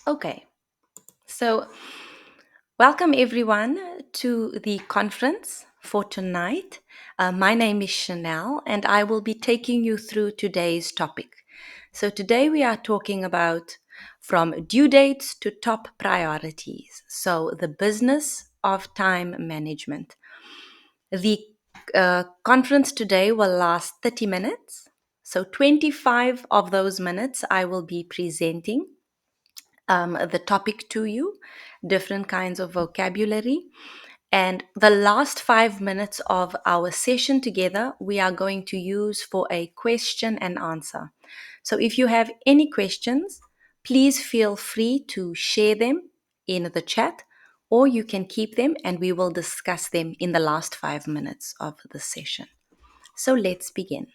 Okay, so welcome everyone to the conference for tonight. My name is Chanel and I will be taking you through today's topic. So, today we are talking about from due dates to top priorities. So, the business of time management. The conference today will last 30 minutes. So, 25 of those minutes I will be presenting the topic to you, different kinds of vocabulary. And the last 5 minutes of our session together, we are going to use for a question and answer. So if you have any questions, please feel free to share them in the chat, or you can keep them and we will discuss them in the last 5 minutes of the session. So let's begin.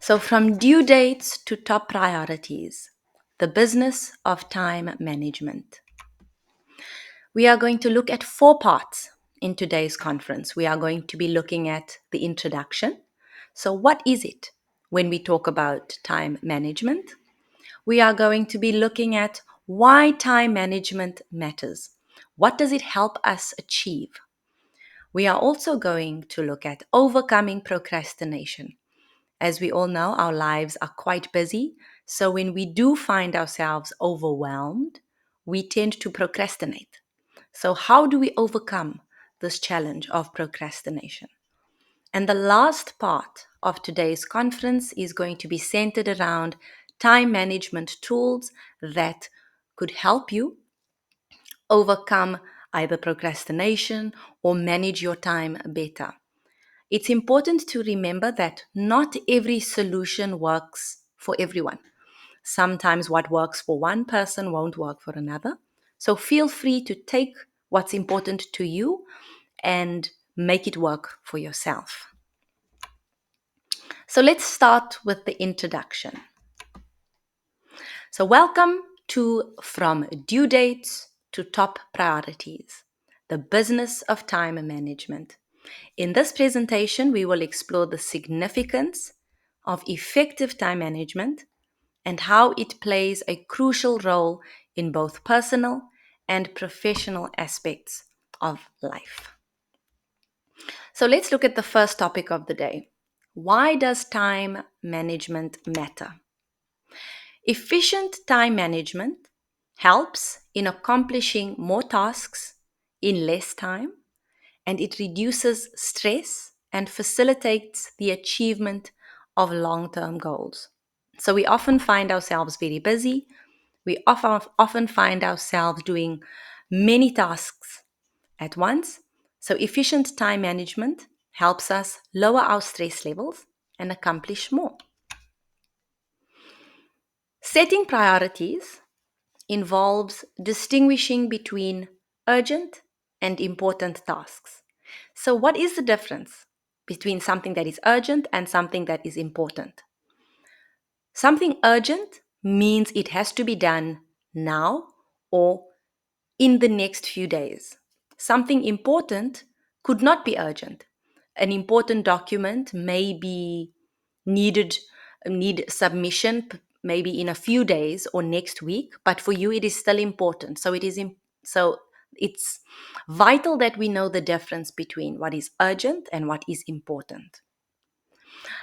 So, from due dates to top priorities, the business of time management. We are going to look at 4 parts in today's conference. We are going to be looking at the introduction. So, what is it when we talk about time management? We are going to be looking at why time management matters. What does it help us achieve? We are also going to look at overcoming procrastination. As we all know, our lives are quite busy. So when we do find ourselves overwhelmed, we tend to procrastinate. So, how do we overcome this challenge of procrastination? And the last part of today's conference is going to be centered around time management tools that could help you overcome either procrastination or manage your time better. It's important to remember that not every solution works for everyone. Sometimes what works for one person won't work for another. So feel free to take what's important to you and make it work for yourself. So let's start with the introduction. So welcome to From Due Dates to Top Priorities, the business of time management. In this presentation, we will explore the significance of effective time management and how it plays a crucial role in both personal and professional aspects of life. So let's look at the first topic of the day. Why does time management matter? Efficient time management helps in accomplishing more tasks in less time, and it reduces stress and facilitates the achievement of long-term goals. So we often find ourselves very busy. We often find ourselves doing many tasks at once. So efficient time management helps us lower our stress levels and accomplish more. Setting priorities involves distinguishing between urgent and important tasks. So, what is the difference between something that is urgent and something that is important? Something urgent means it has to be done now or in the next few days. Something important could not be urgent. An important document may be need submission maybe in a few days or next week, but for you it is still important. So it's vital that we know the difference between what is urgent and what is important.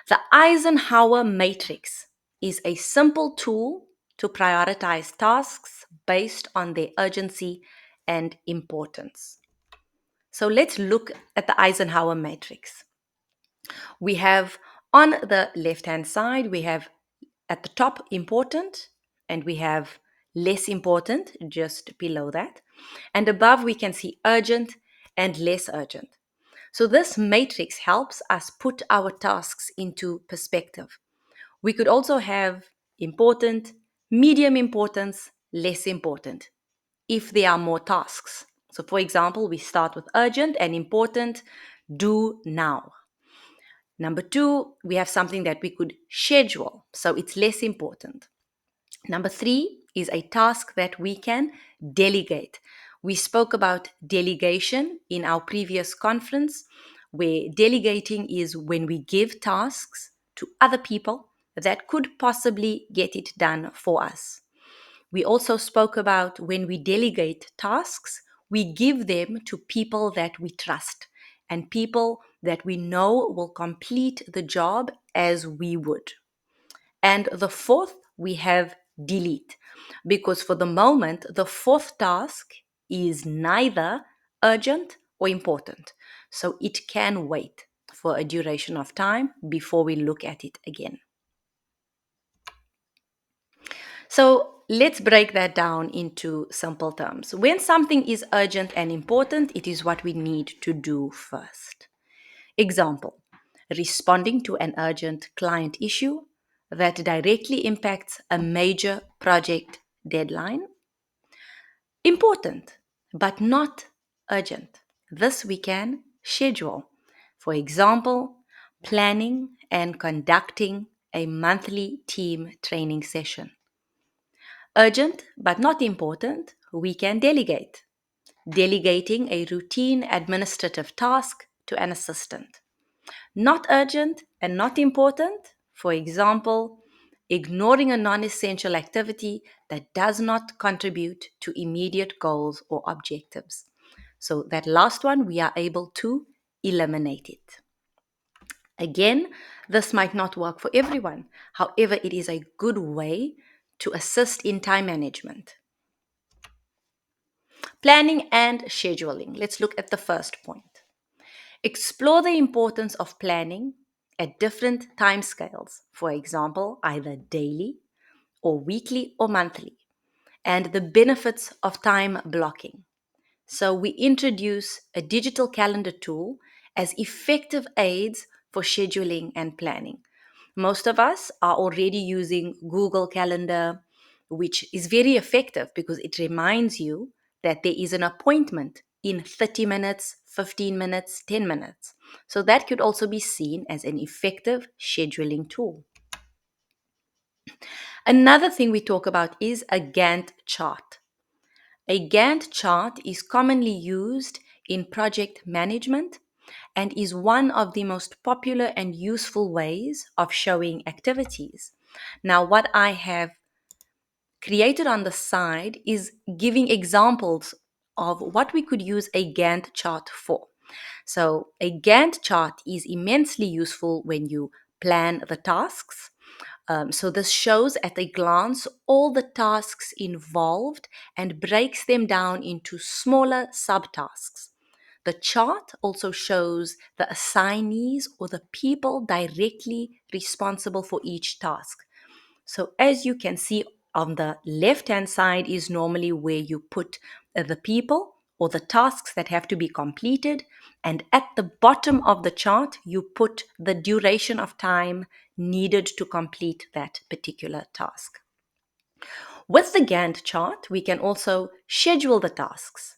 The Eisenhower matrix is a simple tool to prioritize tasks based on their urgency and importance. So let's look at the Eisenhower matrix. We have on the left-hand side, we have at the top important, and we have less important just below that. And above we can see urgent and less urgent. So this matrix helps us put our tasks into perspective. We could also have important, medium importance, less important, if there are more tasks. So for example, we start with urgent and important, do now. Number 2, we have something that we could schedule, so it's less important. Number 3 is a task that we can delegate. We spoke about delegation in our previous conference, where delegating is when we give tasks to other people that could possibly get it done for us. We also spoke about when we delegate tasks, we give them to people that we trust and people that we know will complete the job as we would. And the fourth, we have delete, because for the moment, the fourth task is neither urgent or important. So it can wait for a duration of time before we look at it again. So let's break that down into simple terms. When something is urgent and important, it is what we need to do first. Example, responding to an urgent client issue that directly impacts a major project deadline. Important, but not urgent. This we can schedule. For example, planning and conducting a monthly team training session. Urgent, but not important, we can delegate. Delegating a routine administrative task to an assistant. Not urgent and not important, for example, ignoring a non essential activity that does not contribute to immediate goals or objectives. So, that last one, we are able to eliminate it. Again, this might not work for everyone. However, it is a good way to assist in time management. Planning and scheduling. Let's look at the first point. Explore the importance of planning at different timescales, for example, either daily or weekly or monthly, and the benefits of time blocking. So, we introduce a digital calendar tool as effective aids for scheduling and planning. Most of us are already using Google Calendar, which is very effective because it reminds you that there is an appointment in 30 minutes, 15 minutes, 10 minutes. So that could also be seen as an effective scheduling tool. Another thing we talk about is a Gantt chart. A Gantt chart is commonly used in project management and is one of the most popular and useful ways of showing activities. Now, what I have created on the side is giving examples of what we could use a Gantt chart for. So, a Gantt chart is immensely useful when you plan the tasks. So, this shows at a glance all the tasks involved and breaks them down into smaller subtasks. The chart also shows the assignees or the people directly responsible for each task. So, as you can see, on the left hand side is normally where you put the people or the tasks that have to be completed. And at the bottom of the chart, you put the duration of time needed to complete that particular task. With the Gantt chart, we can also schedule the tasks.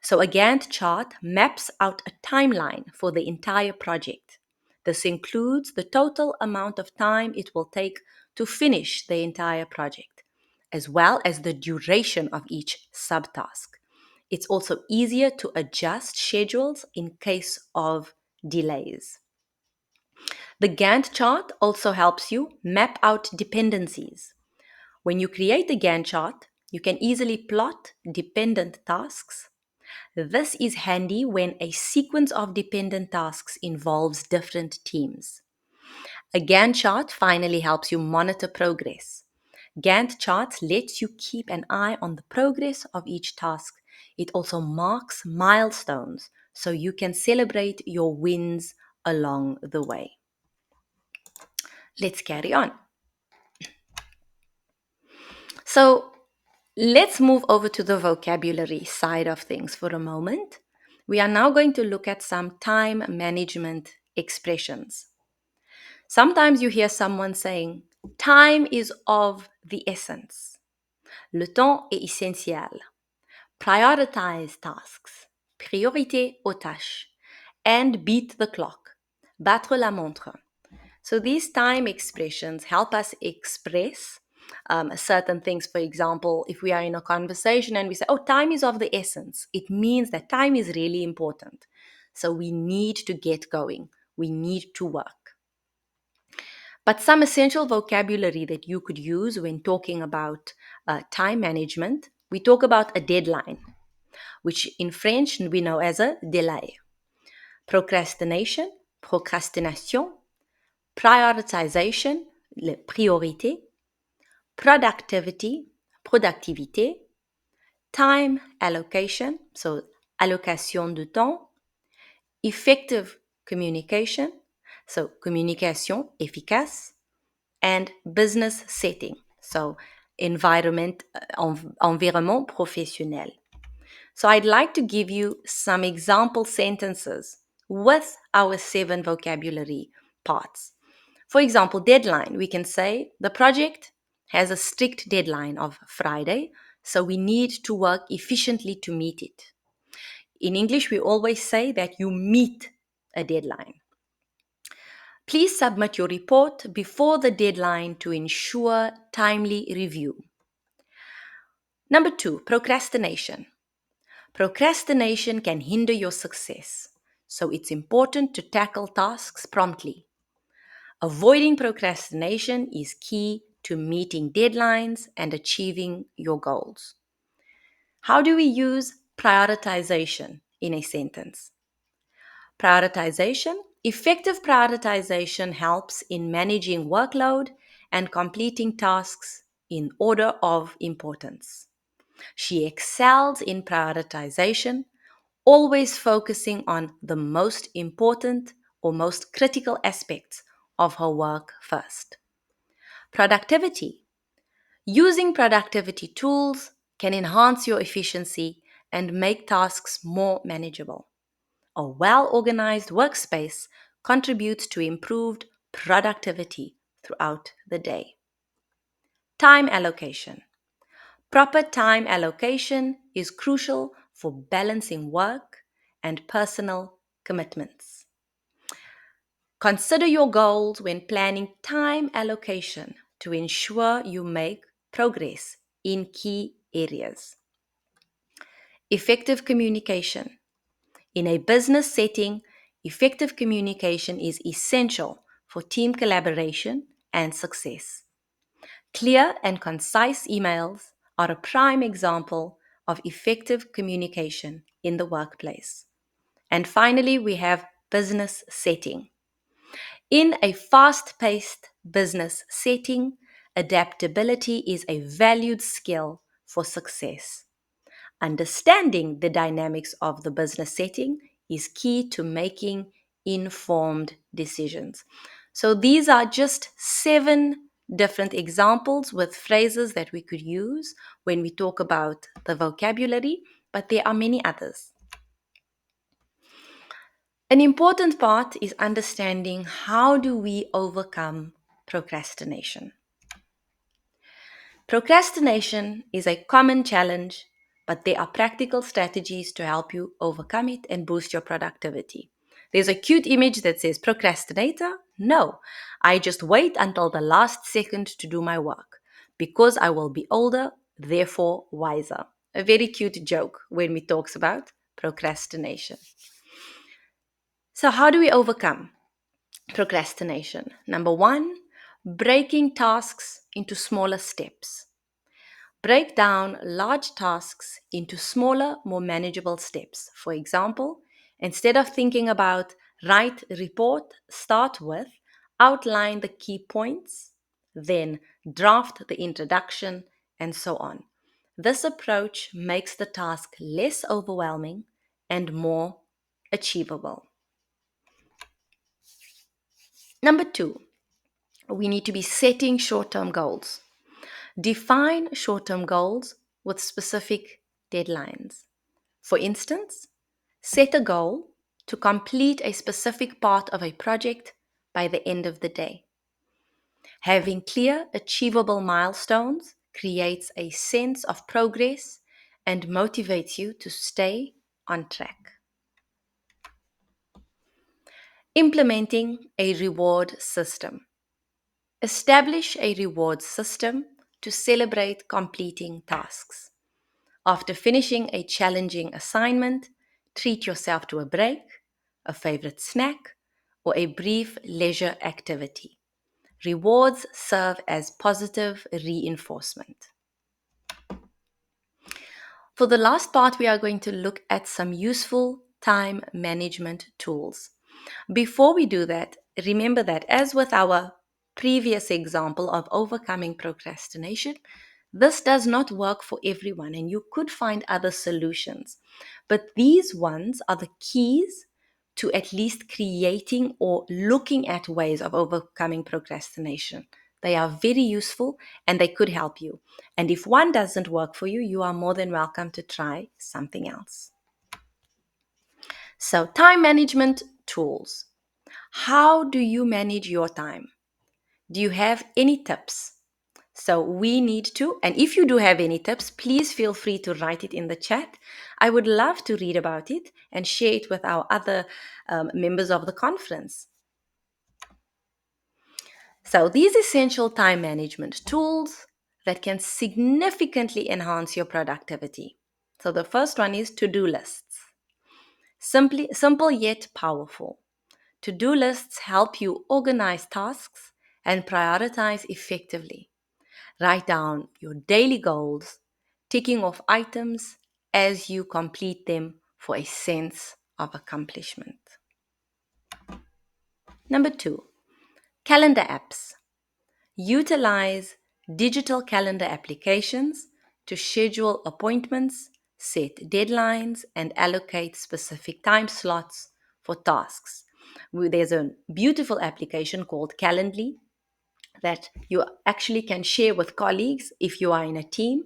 So, a Gantt chart maps out a timeline for the entire project. This includes the total amount of time it will take to finish the entire project, as well as the duration of each subtask. It's also easier to adjust schedules in case of delays. The Gantt chart also helps you map out dependencies. When you create a Gantt chart, you can easily plot dependent tasks. This is handy when a sequence of dependent tasks involves different teams. A Gantt chart finally helps you monitor progress. Gantt charts lets you keep an eye on the progress of each task. It also marks milestones so you can celebrate your wins along the way. Let's carry on. So, let's move over to the vocabulary side of things for a moment. We are now going to look at some time management expressions. Sometimes you hear someone saying, time is of the essence. Le temps est essentiel. Prioritize tasks. Priorité aux tâches. And beat the clock. Battre la montre. So these time expressions help us express certain things. For example, if we are in a conversation and we say, oh, time is of the essence, it means that time is really important. So we need to get going. We need to work. But some essential vocabulary that you could use when talking about time management, we talk about a deadline, which in French we know as a délai. Procrastination, procrastination. Prioritization, le priorité. Productivity, productivité. Time allocation, so allocation du temps. Effective communication, so communication efficace. And business setting, so environnement professionnel. So I'd like to give you some example sentences with our 7 vocabulary parts. For example, deadline, we can say the project has a strict deadline of Friday, so we need to work efficiently to meet it. In English, we always say that you meet a deadline. Please submit your report before the deadline to ensure timely review. Number 2, procrastination. Procrastination can hinder your success, so it's important to tackle tasks promptly. Avoiding procrastination is key to meeting deadlines and achieving your goals. How do we use prioritization in a sentence? Prioritization. Effective prioritization helps in managing workload and completing tasks in order of importance. She excels in prioritization, always focusing on the most important or most critical aspects of her work first. Productivity. Using productivity tools can enhance your efficiency and make tasks more manageable. A well-organized workspace contributes to improved productivity throughout the day. Time allocation. Proper time allocation is crucial for balancing work and personal commitments. Consider your goals when planning time allocation to ensure you make progress in key areas. Effective communication. In a business setting, effective communication is essential for team collaboration and success. Clear and concise emails are a prime example of effective communication in the workplace. And finally, we have business setting. In a fast-paced business setting, adaptability is a valued skill for success. Understanding the dynamics of the business setting is key to making informed decisions. So these are just 7 different examples with phrases that we could use when we talk about the vocabulary, but there are many others. An important part is understanding how do we overcome procrastination. Procrastination is a common challenge, but there are practical strategies to help you overcome it and boost your productivity. There's a cute image that says procrastinator. No, I just wait until the last second to do my work because I will be older, therefore wiser. A very cute joke when we talks about procrastination. So how do we overcome procrastination? Number 1, breaking tasks into smaller steps. Break down large tasks into smaller, more manageable steps. For example, instead of thinking about write a report, start with outline the key points, then draft the introduction, and so on. This approach makes the task less overwhelming and more achievable. Number 2, we need to be setting short-term goals. Define short-term goals with specific deadlines. For instance, set a goal to complete a specific part of a project by the end of the day. Having clear, achievable milestones creates a sense of progress and motivates you to stay on track. Implementing a reward system. Establish a reward system to celebrate completing tasks. After finishing a challenging assignment, treat yourself to a break, a favorite snack, or a brief leisure activity. Rewards serve as positive reinforcement. For the last part, we are going to look at some useful time management tools. Before we do that, remember that as with our previous example of overcoming procrastination, this does not work for everyone and you could find other solutions. But these ones are the keys to at least creating or looking at ways of overcoming procrastination. They are very useful and they could help you. And if one doesn't work for you, you are more than welcome to try something else. So, time management tools. How do you manage your time? Do you have any tips? So we need to, and if you do have any tips, please feel free to write it in the chat. I would love to read about it and share it with our other members of the conference. So these essential time management tools that can significantly enhance your productivity. So the first one is to-do lists. Simple yet powerful. To-do lists help you organize tasks and prioritize effectively. Write down your daily goals, ticking off items as you complete them for a sense of accomplishment. Number 2, calendar apps. Utilize digital calendar applications to schedule appointments, set deadlines, and allocate specific time slots for tasks. There's a beautiful application called Calendly that you actually can share with colleagues if you are in a team.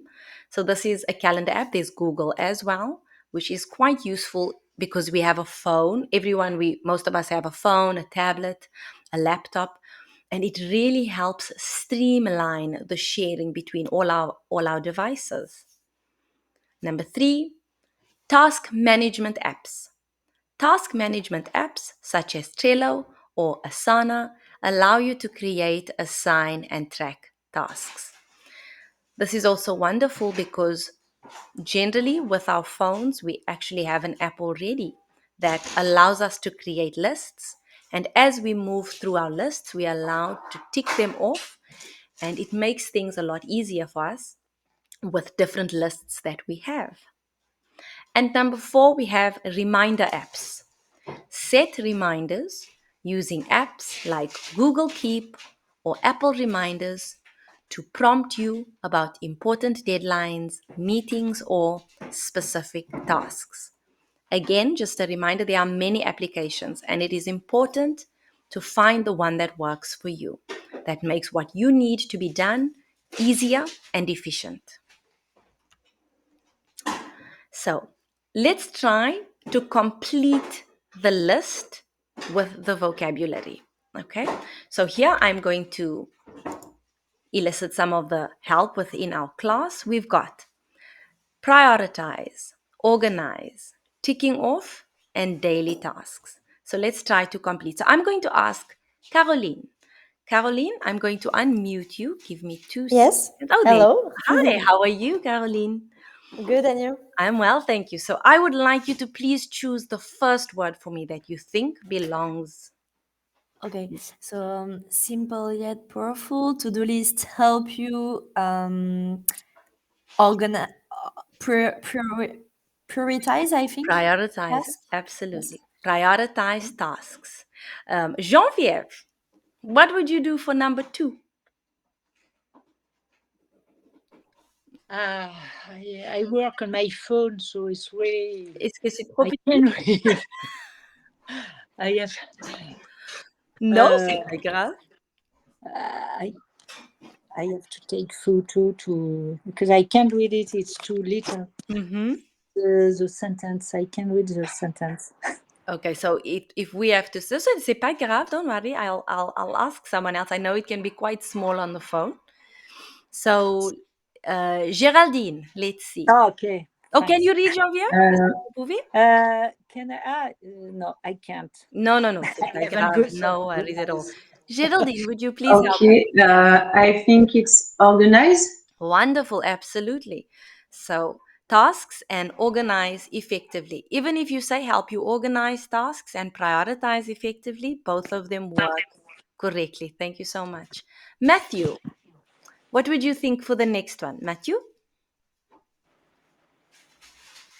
So this is a calendar app. There's Google as well, which is quite useful because we have a phone. Most of us have a phone, a tablet, a laptop, and it really helps streamline the sharing between all our devices. Number 3, task management apps. Task management apps such as Trello or Asana allow you to create, assign, and track tasks. This is also wonderful because generally with our phones, we actually have an app already that allows us to create lists. And as we move through our lists, we are allowed to tick them off, and it makes things a lot easier for us with different lists that we have. And number 4, we have reminder apps. Set reminders using apps like Google Keep or Apple Reminders to prompt you about important deadlines, meetings, or specific tasks. Again, just a reminder, there are many applications, and it is important to find the one that works for you, that makes what you need to be done easier and efficient. So let's try to complete the list with the vocabulary. Okay, so here I'm going to elicit some of the help within our class. We've got prioritize, organize, ticking off, and daily tasks. So let's try to complete. So I'm going to ask Caroline. Caroline, I'm going to unmute you. Give me 2 Yes. seconds. Oh, there. Hello. Hi, how are you, Caroline? Good, and you? I'm well, thank you. So I would like you to please choose the first word for me that you think belongs. Okay. So simple yet powerful to-do list help you organize, prioritize. I think. Prioritize, Task. Yes. absolutely. Prioritize tasks. Geneviève, what would you do for number 2? I work on my phone, so it's really. Est-ce que c'est trop I petit? can read. I have. Non, c'est pas grave. I have to take photo because I can't read it. It's too little. Mhm. The sentence. I can read the sentence. Okay, so if we have to, so c'est pas grave. Don't worry. I'll ask someone else. I know it can be quite small on the phone. So, Géraldine, let's see. Oh, okay. Oh, can Thanks. you read, Geneviève? Vous pouvez? Can I? No, I can't. No, c'est I pas haven't grave. good No good worries at all. eyes. Geraldine, would you please help us? Okay, I think it's organized. Wonderful, absolutely. So, tasks and organize effectively. Even if you say help you organize tasks and prioritize effectively, both of them work correctly. Thank you so much. Matthew, what would you think for the next one? Matthew?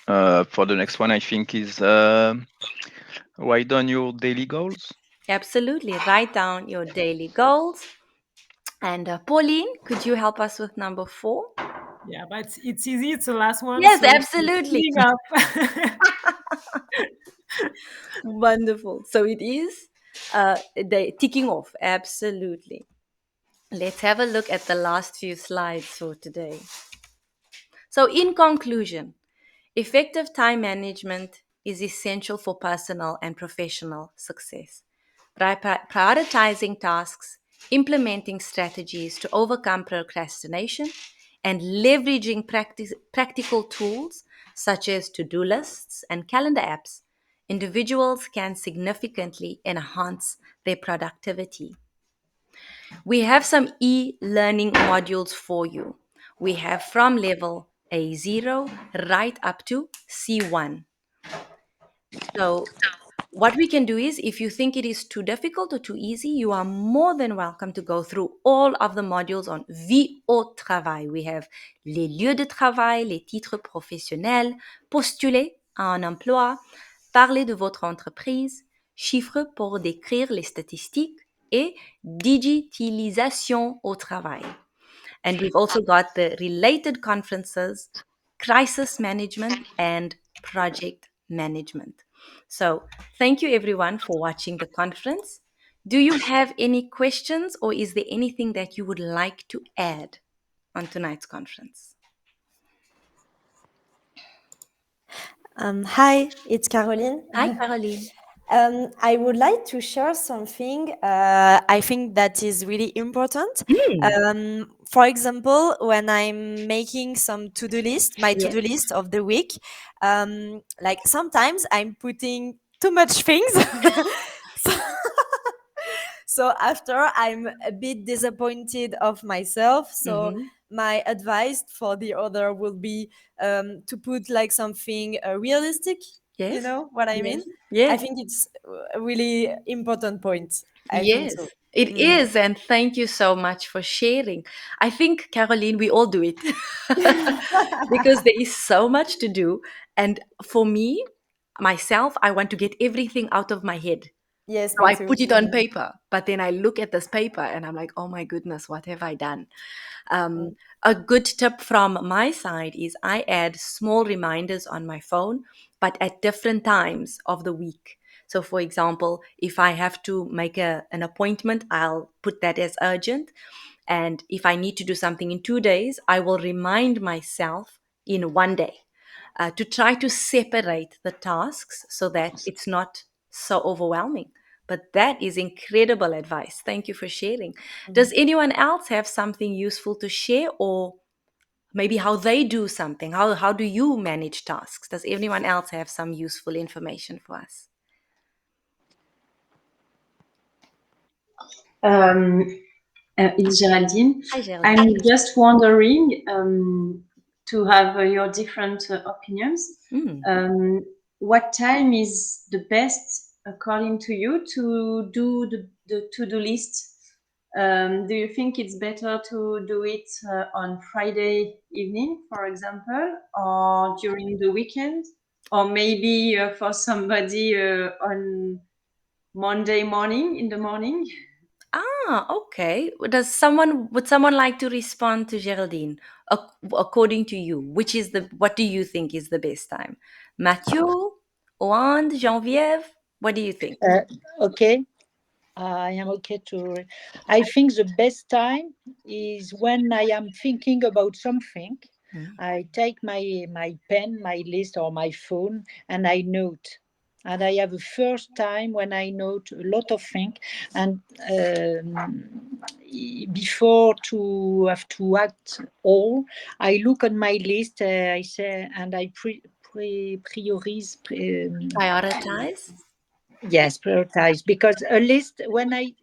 For the next one, I think is write down your daily goals. Absolutely. Write down your daily goals. And Pauline, could you help us with number 4? Yeah, but it's easy. It's the last one. Yes, so it's absolutely. filling up. Wonderful. So it is ticking off. Absolutely. Let's have a look at the last few slides for today. So, in conclusion, effective time management is essential for personal and professional success. Prioritizing tasks, implementing strategies to overcome procrastination, and leveraging practical tools such as to-do lists and calendar apps, individuals can significantly enhance their productivity. We have some e-learning modules for you. We have from level A0 right up to C1. So what we can do is, if you think it is too difficult or too easy, you are more than welcome to go through all of the modules on vie au travail. We have les lieux de travail, les titres professionnels, postuler à un emploi, parler de votre entreprise, chiffres pour décrire les statistiques et digitalisation au travail. And we've also got the related conferences, crisis management, and project management. So, thank you everyone for watching the conference. Do you have any questions, or is there anything that you would like to add on tonight's conference? Hi, it's Caroline. Hi, Caroline. I would like to share something I think that is really important. For example, when I'm making some to-do list, my to-do list of the week, like sometimes I'm putting too much things. So after I'm a bit disappointed of myself. So my advice for the other will be to put like something realistic. Yes. You know what I mean? Yes. I think it's a really important point. I think Yes, so. it is. And thank you so much for sharing. I think, Caroline, we all do it because there is so much to do. And for me, myself, I want to get everything out of my head. Yes, So me I too. put it on paper, but then I look at this paper and I'm like, oh my goodness, what have I done? A good tip from my side is I add small reminders on my phone, but at different times of the week. So, for example, if I have to make an appointment, I'll put that as urgent. And if I need to do something in 2 days, I will remind myself in 1 day to try to separate the tasks so that it's not so overwhelming. But that is incredible advice. Thank you for sharing. Does anyone else have something useful to share, or maybe how they do something? How do you manage tasks? Does anyone else have some useful information for us? It's Geraldine. Hi, Geraldine. I'm just wondering to have your different opinions. What time is the best, according to you, to do the to-do list? Do you think it's better to do it on Friday evening, for example, or during the weekend, or maybe for somebody on Monday morning in the morning? Okay. Would someone like to respond to Geraldine? According to you, what do you think is the best time? Matthew, Oand, Geneviève, what do you think? Okay. I am okay to. I think the best time is when I am thinking about something. I take my pen, my list, or my phone, and I note. And I have a first time when I note a lot of things, and before to have to act all, I look on my list. I say, and I prioritize. Prioritize. Yes, prioritize, because a list when I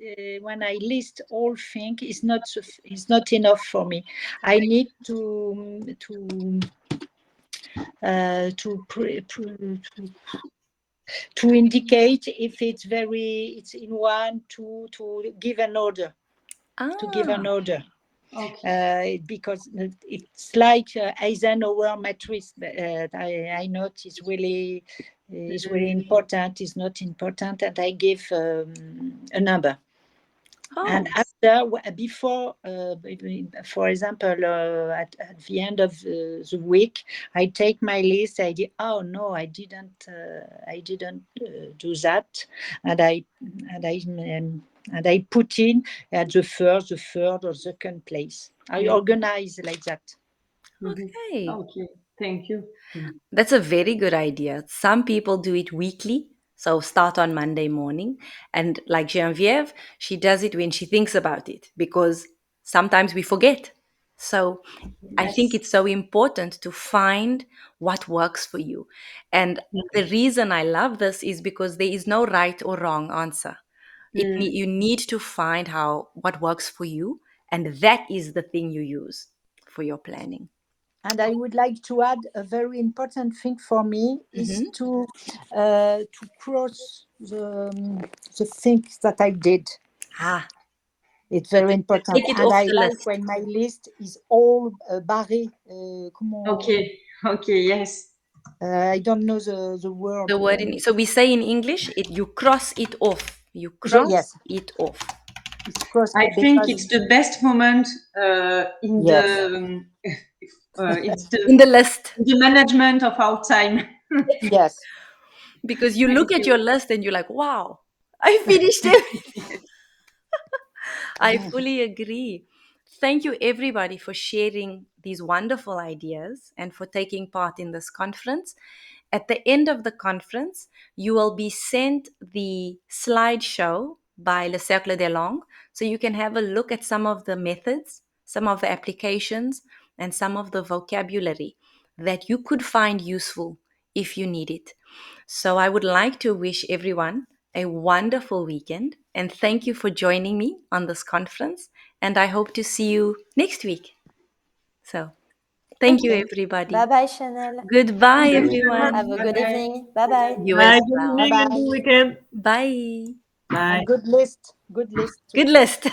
list all things is not enough for me. I need to to indicate if it's in one, two, to give an order. To give an order. Okay. Because it's like Eisenhower matrix. I know it's really important. It's not important, and I give a number. And after, before, for example, at the end of the week, I take my list. I did. Oh no, I didn't do that, and I put in at the first, the third, or second place. I organize like that. Okay. Okay. Thank you. That's a very good idea. Some people do it weekly. So start on Monday morning. And like Geneviève, she does it when she thinks about it because sometimes we forget. So I think it's so important to find what works for you. And the reason I love this is because there is no right or wrong answer. You need to find what works for you. And that is the thing you use for your planning. And I would like to add a very important thing for me is to cross the things that I did. It's very important. Take it and off I the like list. when my list is all barré. Okay. Yes. I don't know the word. The word so we say in English, you cross it off. You cross it off. I think it's the best moment in in the list. The management of our time. Yes. Because you look at your list and you're like, wow, I finished it. I fully agree. Thank you, everybody, for sharing these wonderful ideas and for taking part in this conference. At the end of the conference, you will be sent the slideshow by Le Cercle des Langues, so you can have a look at some of the methods, some of the applications, and some of the vocabulary that you could find useful if you need it. So I would like to wish everyone a wonderful weekend and thank you for joining me on this conference. And I hope to see you next week. So thank you, everybody. Bye-bye, Chanel. Goodbye, everyone. Have a good evening. Bye-bye. You Bye. as Good well. evening and good weekend. Bye. Bye. And good list. Good list. Good list.